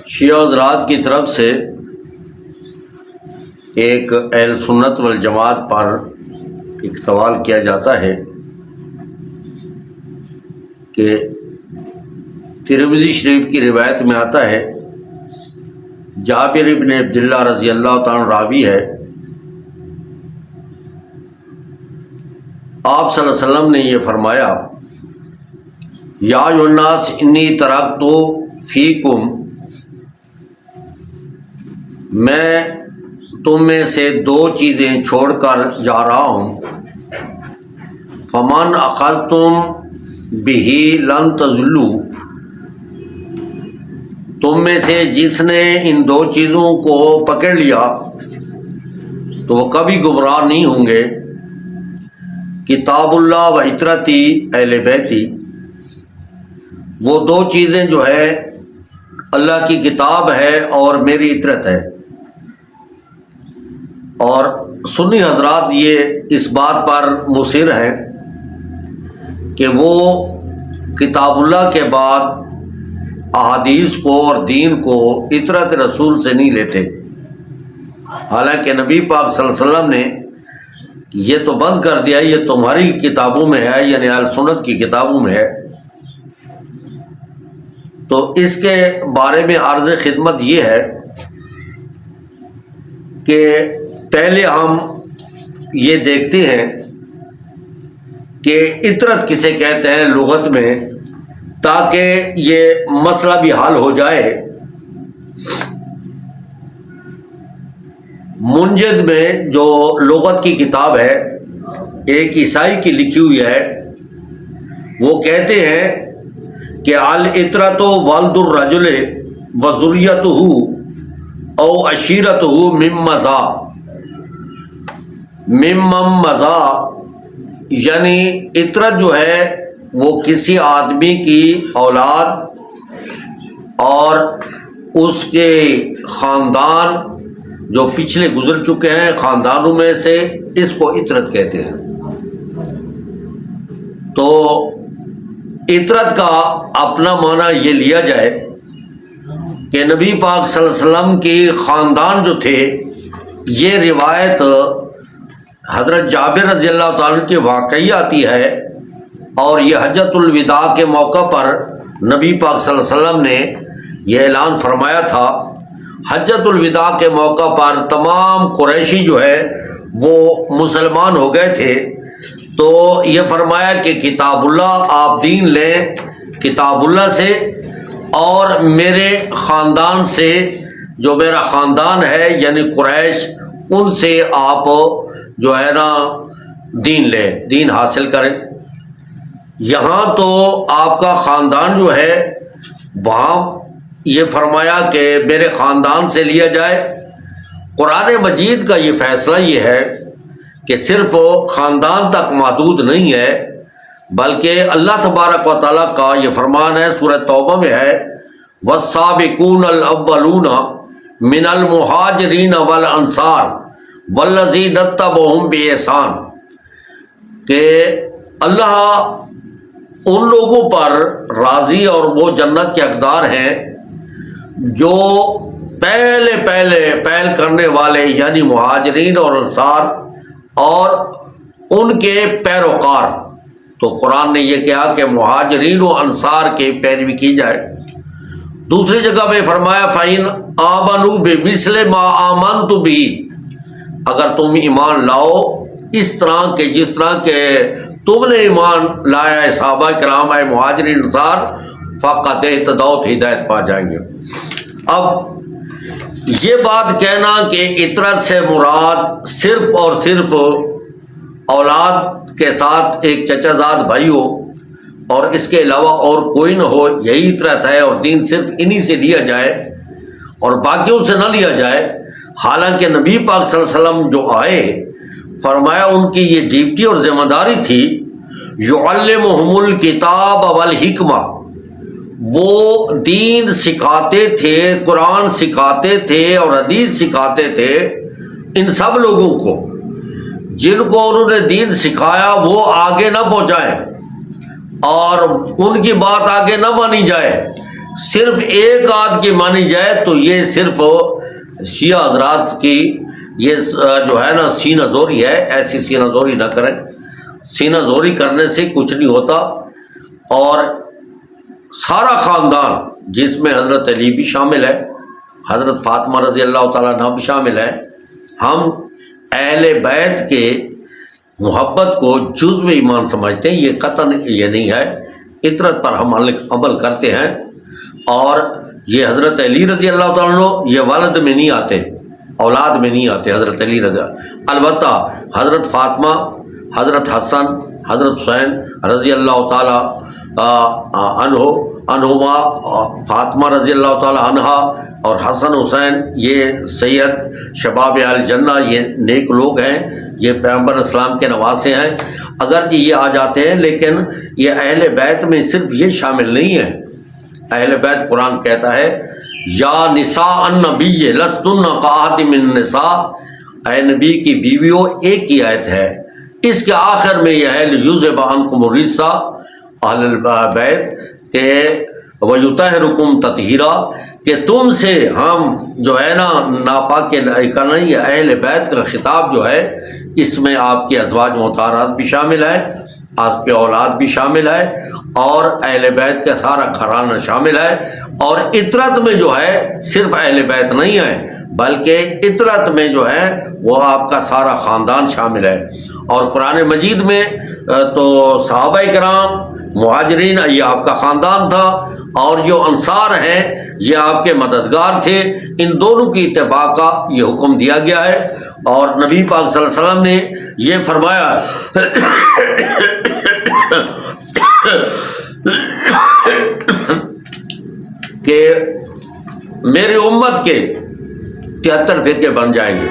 شیعہ حضرات کی طرف سے ایک اہل سنت والجماعت پر ایک سوال کیا جاتا ہے کہ ترمذی شریف کی روایت میں آتا ہے، جابر بن عبداللہ رضی اللہ تعالیٰ عنہ راوی ہے، آپ صلی اللہ علیہ وسلم نے یہ فرمایا، یا ایھا الناس انی ترکت فیکم، میں تم میں سے دو چیزیں چھوڑ کر جا رہا ہوں، فمن اخذتم بہ لن تضلوا، تم میں سے جس نے ان دو چیزوں کو پکڑ لیا تو وہ کبھی گمراہ نہیں ہوں گے، کتاب اللہ و عترتی اہل بیتی، وہ دو چیزیں جو ہے اللہ کی کتاب ہے اور میری عطرت ہے۔ اور سنی حضرات یہ اس بات پر مصر ہیں کہ وہ کتاب اللہ کے بعد احادیث کو اور دین کو عطرت رسول سے نہیں لیتے، حالانکہ نبی پاک صلی اللہ علیہ وسلم نے یہ تو بند کر دیا، یہ تمہاری کتابوں میں ہے، یعنی اہل سنت کی کتابوں میں ہے۔ تو اس کے بارے میں عرض خدمت یہ ہے کہ پہلے ہم یہ دیکھتے ہیں کہ عطرت کسے کہتے ہیں لغت میں، تاکہ یہ مسئلہ بھی حل ہو جائے۔ منجد میں جو لغت کی کتاب ہے، ایک عیسائی کی لکھی ہوئی ہے، وہ کہتے ہیں کہ العطرۃ ولد الرجل وذریتہ او عشیرتہ ممن مضی، یعنی عطرت جو ہے وہ کسی آدمی کی اولاد اور اس کے خاندان جو پچھلے گزر چکے ہیں خاندانوں میں سے، اس کو عطرت کہتے ہیں۔ تو عطرت کا اپنا معنی یہ لیا جائے کہ نبی پاک صلی اللہ علیہ وسلم کی خاندان جو تھے، یہ روایت حضرت جابر رضی اللہ تعالیٰ کی واقعی آتی ہے، اور یہ حجۃ الوداع کے موقع پر نبی پاک صلی اللہ علیہ وسلم نے یہ اعلان فرمایا تھا۔ حجۃ الوداع کے موقع پر تمام قریشی جو ہے وہ مسلمان ہو گئے تھے، تو یہ فرمایا کہ کتاب اللہ آپ دین لیں کتاب اللہ سے، اور میرے خاندان سے، جو میرا خاندان ہے یعنی قریش، ان سے آپ جو ہے نا دین لیں، دین حاصل کریں۔ یہاں تو آپ کا خاندان جو ہے، وہاں یہ فرمایا کہ میرے خاندان سے لیا جائے۔ قرآن مجید کا یہ فیصلہ یہ ہے کہ صرف خاندان تک محدود نہیں ہے، بلکہ اللہ تبارک و تعالیٰ کا یہ فرمان ہے، سورہ توبہ میں ہے، والسابقون الاولون من المہاجرین والانصار والذین اتبعوہم بإحسان، کہ اللہ ان لوگوں پر راضی اور وہ جنت کے حقدار ہیں جو پہل کرنے والے یعنی مہاجرین اور انصار اور ان کے پیروکار۔ تو قرآن نے یہ کہا کہ مہاجرین و انصار کی پیروی کی جائے۔ دوسری جگہ پہ فرمایا فَإِنْ آمَنُوا بِمِثْلِ مَا آمَنْتُ بِهِ، اگر تم ایمان لاؤ اس طرح کے جس طرح کے تم نے ایمان لایا ہے صحابہ کرام ہے مہاجرین انصار، فقط اہتدوا، ہدایت پا جائیں گے۔ اب یہ بات کہنا کہ عطرت سے مراد صرف اور صرف اولاد کے ساتھ ایک چچا زاد بھائی ہو اور اس کے علاوہ اور کوئی نہ ہو، یہی عطرت ہے اور دین صرف انہی سے لیا جائے اور باقیوں سے نہ لیا جائے، حالانکہ نبی پاک صلی اللہ علیہ وسلم جو آئے، فرمایا ان کی یہ ڈیوٹی اور ذمہ داری تھی، یعلمہم الکتاب والحکمہ، وہ دین سکھاتے تھے، قرآن سکھاتے تھے اور حدیث سکھاتے تھے ان سب لوگوں کو، جن کو انہوں نے دین سکھایا وہ آگے نہ پہنچائیں اور ان کی بات آگے نہ مانی جائے، صرف ایک آدھ کی مانی جائے تو یہ صرف شیعہ حضرات کی یہ جو ہے نا سینہ زوری ہے. ایسی سینہ زوری نہ کریں. سینہ زوری کرنے سے کچھ نہیں ہوتا. اور سارا خاندان جس میں حضرت علی بھی شامل ہے, حضرت فاطمہ رضی اللہ تعالیٰ عنہ بھی شامل ہے, ہم اہل بیت کے محبت کو جزو ایمان سمجھتے ہیں. یہ قطعاً یہ نہیں ہے. اطرت پر ہم عمل کرتے ہیں. اور یہ حضرت علی رضی اللہ تعالیٰ عنہ یہ والد میں نہیں آتے, اولاد میں نہیں آتے حضرت علی رضی اللہ. البتہ حضرت فاطمہ, حضرت حسن, حضرت حسین رضی اللہ تعالیٰ عنہما, فاطمہ رضی اللہ تعالیٰ عنہا اور حسن حسین یہ سید شباب اہل جنہ, یہ نیک لوگ ہیں, یہ پیغمبر اسلام کے نواسے ہیں. اگرچہ یہ آ جاتے ہیں لیکن یہ اہل بیت میں صرف یہ شامل نہیں ہے. اہل بیت قرآن کہتا ہے یا نساء النبی لستن کاحد من النساء, اے نبی کی بیویوں ایک ہی آیت ہے. اس کے آخر میں یہ ہے لیذھب عنکم الرجس اہل البیت کہ ویطہرکم تطہیرا, کہ تم سے ہم جو ہے نا ناپاک کرنا. یہ اہل بیت کا خطاب جو ہے اس میں آپ کے ازواج مطہرات بھی شامل ہے, آپ کے اولاد بھی شامل ہے, اور اہل بیت کا سارا گھرانہ شامل ہے. اور اطرت میں جو ہے صرف اہل بیت نہیں ہے بلکہ اطرت میں جو ہے وہ آپ کا سارا خاندان شامل ہے. اور قرآن مجید میں تو صحابہ کرام مہاجرین یہ آپ کا خاندان تھا, اور جو انصار ہیں یہ آپ کے مددگار تھے. ان دونوں کی اتباع کا یہ حکم دیا گیا ہے. اور نبی پاک صلی اللہ علیہ وسلم نے یہ فرمایا کہ میری امت کے 73 فرقے بن جائیں گے,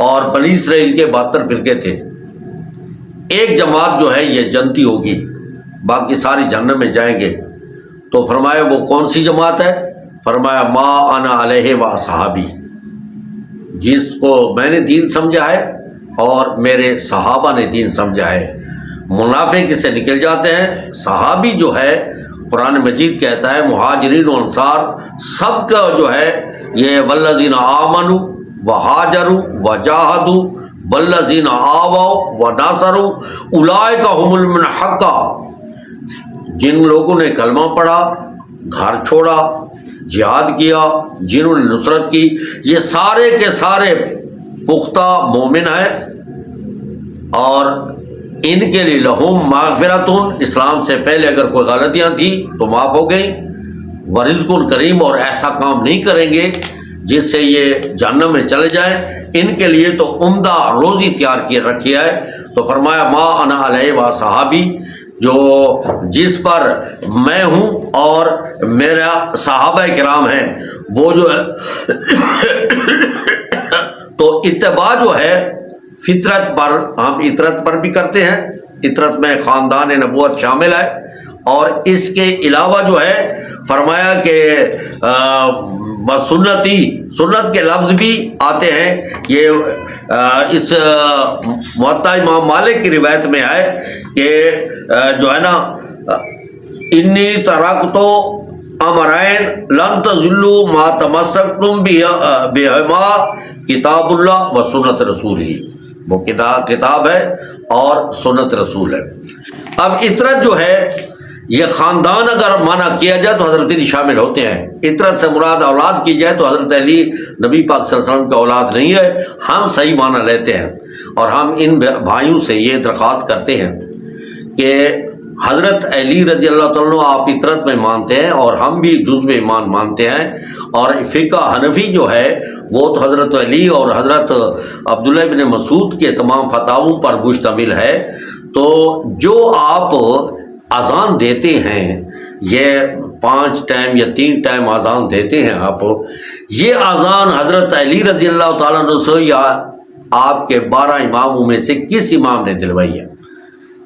اور بنی اسرائیل کے 72 فرقے تھے. ایک جماعت جو ہے یہ جنتی ہوگی, باقی ساری جہنم میں جائیں گے. تو فرمایا وہ کون سی جماعت ہے؟ فرمایا ما انا علیہ و اصحابی, جس کو میں نے دین سمجھا ہے اور میرے صحابہ نے دین سمجھا ہے. منافق اس سے نکل جاتے ہیں. صحابی جو ہے قرآن مجید کہتا ہے مہاجرین و انصار سب کا جو ہے یہ والذین آمنوا وہاجروا وجاہدوا والذین آووا ونصروا اولئک هم المؤمنون حقا. جن لوگوں نے کلمہ پڑھا, گھر چھوڑا, جہاد کیا, جنہوں نے نصرت کی, یہ سارے کے سارے پختہ مومن ہیں. اور ان کے لیے لہم مغفرتون, اسلام سے پہلے اگر کوئی غلطیاں تھیں تو معاف ہو گئیں, ورزق کریم, اور ایسا کام نہیں کریں گے جس سے یہ جہنم میں چلے جائیں. ان کے لیے تو عمدہ روزی تیار کی رکھی ہے. تو فرمایا ما انا علیہ و صحابی, جو جس پر میں ہوں اور میرا صحابہ کرام ہیں وہ جو ہے تو اتباع جو ہے فطرت پر, ہم اطرت پر بھی کرتے ہیں. اطرت میں خاندان نبوت شامل ہے. اور اس کے علاوہ جو ہے فرمایا کہ سنتی, سنت کے لفظ بھی آتے ہیں. یہ اس موطا امام مالک کی روایت میں ہے کہ جو ہے نا انی ترکتو امرین لن تضلوا ما تمسکتم بہما کتاب اللہ و سنت رسول ہی. وہ کتاب ہے اور سنت رسول ہے. اب اطرت جو ہے یہ خاندان اگر منع کیا جائے تو حضرت علی شامل ہوتے ہیں. اطرت سے مراد اولاد کی جائے تو حضرت علی نبی پاک صلی اللہ علیہ وسلم کی اولاد نہیں ہے. ہم صحیح معنی لیتے ہیں اور ہم ان بھائیوں سے یہ درخواست کرتے ہیں کہ حضرت علی رضی اللہ تعالیٰ آپ اطرت میں مانتے ہیں اور ہم بھی جزو ایمان مانتے ہیں. اور فقہ حنفی جو ہے وہ تو حضرت علی اور حضرت عبداللہ بن مسعود کے تمام فتاووں پر مشتمل ہے. تو جو آپ اذان دیتے ہیں, یہ 5 ٹائم یا 3 ٹائم اذان دیتے ہیں آپ, یہ اذان حضرت علی رضی اللہ تعالیٰ عنہ سے یا آپ کے 12 اماموں میں سے کس امام نے دلوائی ہے؟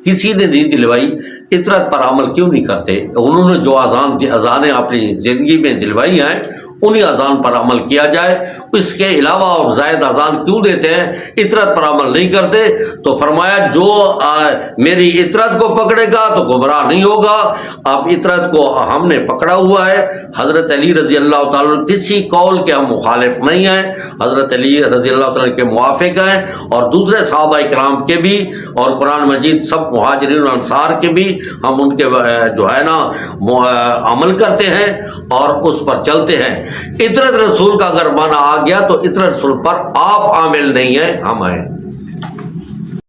کسی نے نہیں دلوائی، اطرت پر عمل کیوں نہیں کرتے؟ انہوں نے جو اذانیں اپنی زندگی میں دلوائی ہیں انہی اذان پر عمل کیا جائے، اس کے علاوہ اور زائد اذان کیوں دیتے ہیں؟ اطرت پر عمل نہیں کرتے۔ تو فرمایا جو میری اطرت کو پکڑے گا تو گمراہ نہیں ہوگا۔ اب اطرت کو ہم نے پکڑا ہوا ہے، حضرت علی رضی اللہ تعالیٰ کسی قول کے ہم مخالف نہیں ہیں، حضرت علی رضی اللہ تعالیٰ کے موافق ہیں، اور دوسرے صحابہ کرام کے بھی، اور قرآن مجید سب مہاجرین و انصار کے بھی ہم ان کے جو ہے نا عمل کرتے ہیں اور اس پر چلتے ہیں۔ اطرت رسول کا اگر معنی آ گیا تو اطرت رسول پر آپ عامل نہیں ہیں، ہم ہیں۔